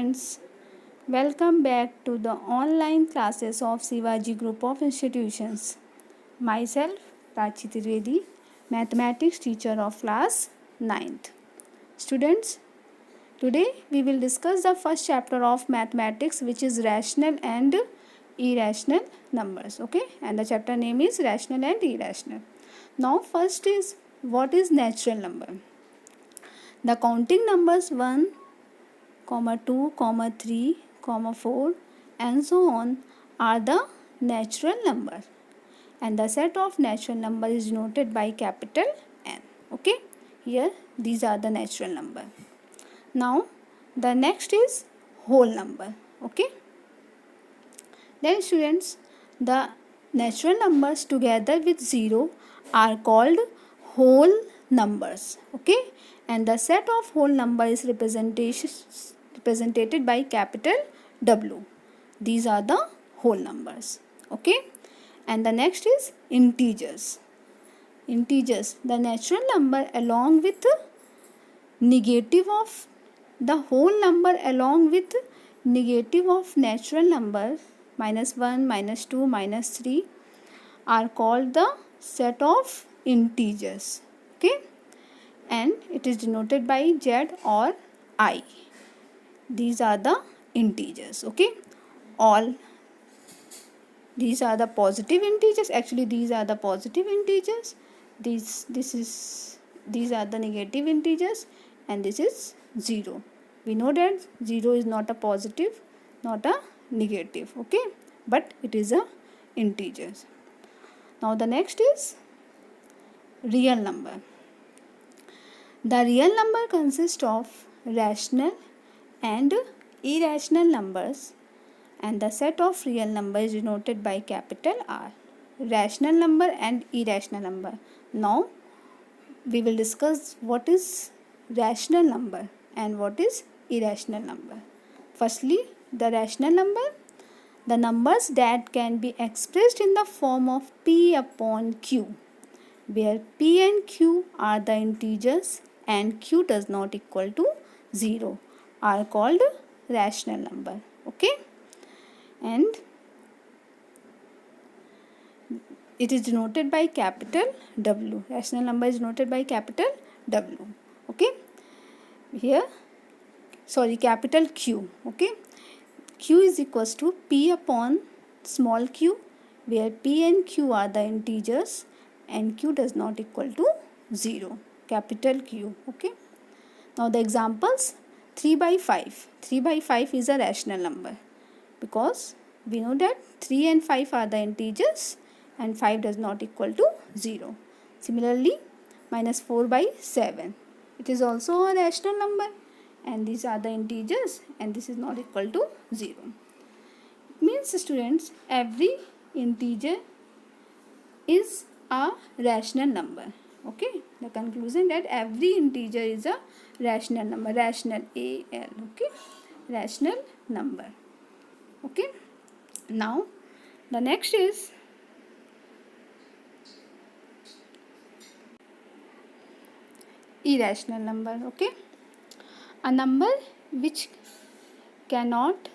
students, welcome back to the online classes of Shivaji Group of Institutions. Myself, Prachi Trivedi, Mathematics teacher of class 9th. Students, today we will discuss the first chapter of mathematics, which is rational and irrational numbers. Okay, and the chapter name is rational and irrational. Now first is, what is natural number? The counting numbers 1, 2, 3, 4 and so on are the natural number, and the set of natural number is denoted by capital N. Okay, here these are the natural number. Now the next is whole number. Okay, then students, the natural numbers together with 0 are called whole numbers. Okay, and the set of whole number is represented by capital W. These are the whole numbers. Okay, and the next is integers. Integers, the natural number along with negative of the whole number along with negative of natural number -1, -2, -3 are called the set of integers. Okay, and it is denoted by Z or I. These are the integers. Okay, all these are the positive integers. Actually, these are the positive integers. These are the negative integers, and this is 0. We know that 0 is not a positive, not a negative. Okay, but it is a integers. Now the next is real number. The real number consists of rational and irrational numbers, and the set of real number is denoted by capital R. Rational number and irrational number. Now we will discuss what is rational number and what is irrational number. Firstly, the rational number, the numbers that can be expressed in the form of P upon Q, where P and Q are the integers and Q does not equal to 0, are called rational number. Okay, and it is denoted by capital W. Rational number is denoted by capital W. Okay, here capital Q. Okay, Q is equals to P upon small q, where P and Q are the integers and Q does not equal to 0, capital Q. Okay, now the examples, 3 by 5. 3 by 5 is a rational number because we know that 3 and 5 are the integers and 5 does not equal to 0. Similarly, -4 by 7. It is also a rational number, and these are the integers and this is not equal to 0. It means, students, every integer is a rational number. Okay, the conclusion that every integer is a rational number, rational AL. Okay, rational number. Okay, now the next is irrational number. Okay, a number which cannot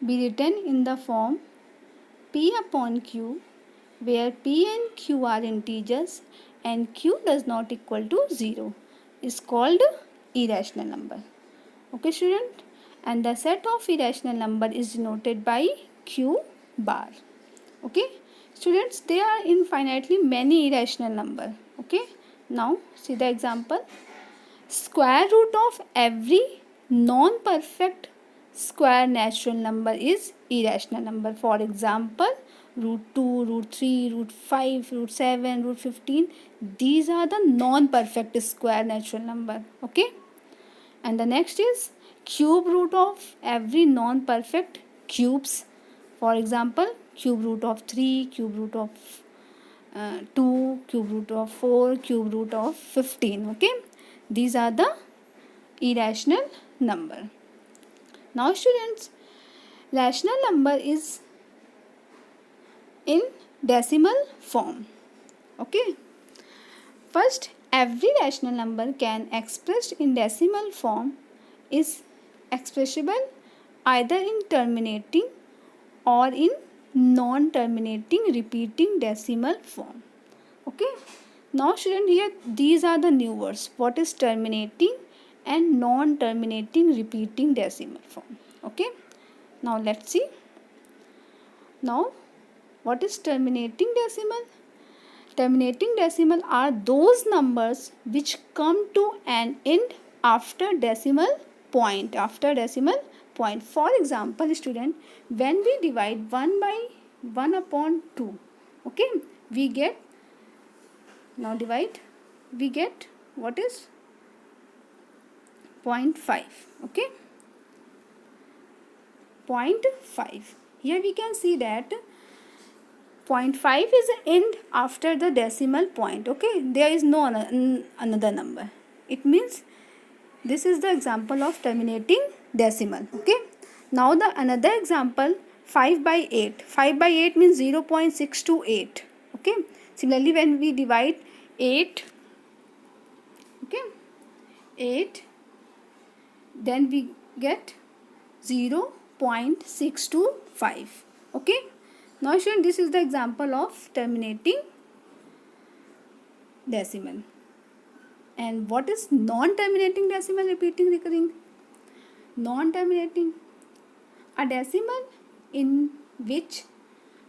be written in the form P upon Q, where P and Q are integers and Q does not equal to 0, is called irrational number. Okay, student, and the set of irrational number is denoted by Q bar. Okay, students, there are infinitely many irrational number. Okay, now see the example. Square root of every non-perfect square natural number is irrational number. For example, root 2, root 3, root 5, root 7, root 15. These are the non-perfect square natural number. Okay, and the next is cube root of every non-perfect cubes. For example, cube root of 3, cube root of 2, cube root of 4, cube root of 15. Okay, these are the irrational number. Now students, rational number is in decimal form. Okay, first, every rational number can expressed in decimal form is expressible either in terminating or in non-terminating repeating decimal form. Okay. Now student, here these are the new words. What is terminating and non-terminating repeating decimal form? Okay. Now let's see. Now what is terminating decimal? Terminating decimal are those numbers which come to an end after decimal point. After decimal point. For example, student, when we divide 1 by 1 upon 2, okay, we get, now divide, we get what is 0.5, okay, 0.5. Here we can see that 0.5 is the end after the decimal point, okay, there is no another number. It means this is the example of terminating decimal, okay. Now the another example, 5 by 8. 5 by 8 means 0.628, okay. Similarly, when we divide 8, okay, 8, then we get 0.625, okay. Now student, this is the example of terminating decimal. And what is non-terminating decimal repeating recurring? Non-terminating, a decimal in which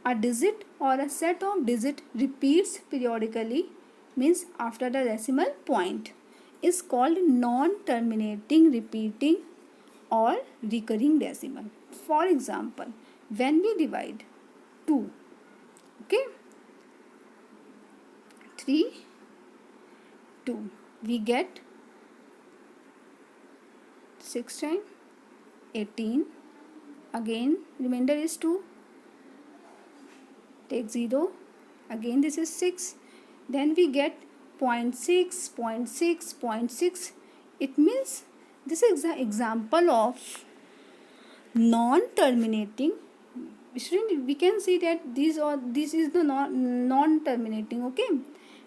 a digit or a set of digit repeats periodically, means after the decimal point, is called non-terminating repeating or recurring decimal. For example, when we divide 2, okay, 3, 2, we get 6 times 18, again remainder is 2, take 0, again this is 6, then we get 0.6, 0.6, 0.6. It means this is an example of non-terminating. Student, we can see that this is the non-terminating, okay,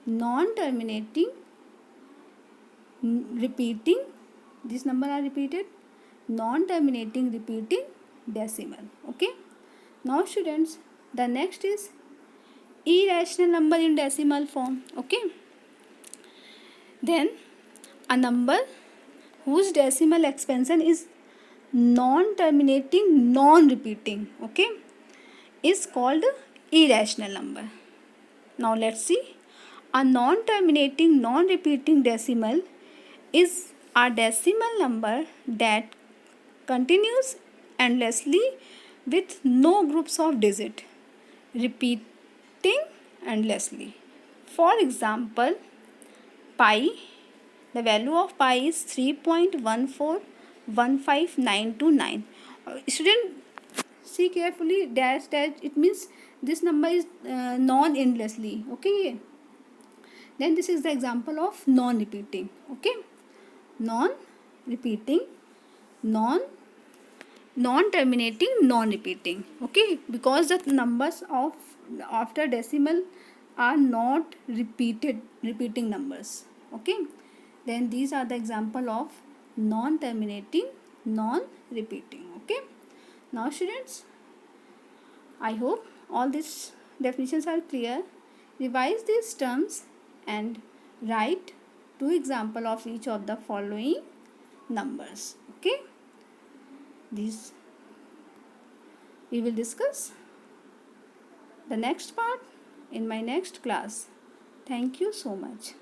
non-terminating repeating, this number are repeated, non-terminating repeating decimal, okay. Now students, the next is irrational number in decimal form, okay. Then a number whose decimal expansion is non-terminating, non-repeating, okay, is called irrational number. Now let's see. A non-terminating, non-repeating decimal is a decimal number that continues endlessly with no groups of digits repeating endlessly. For example, pi, the value of pi is 3.1415929. Student, see carefully, dash dash, it means this number is non-endlessly, okay. Then this is the example of non-repeating, okay, non-repeating, non-terminating, non-repeating, okay, because the numbers of after decimal are not repeating numbers, okay. Then these are the example of non-terminating, non-repeating, okay. Now students, I hope all these definitions are clear. Revise these terms and write 2 examples of each of the following numbers, okay. These we will discuss the next part in my next class. Thank you so much.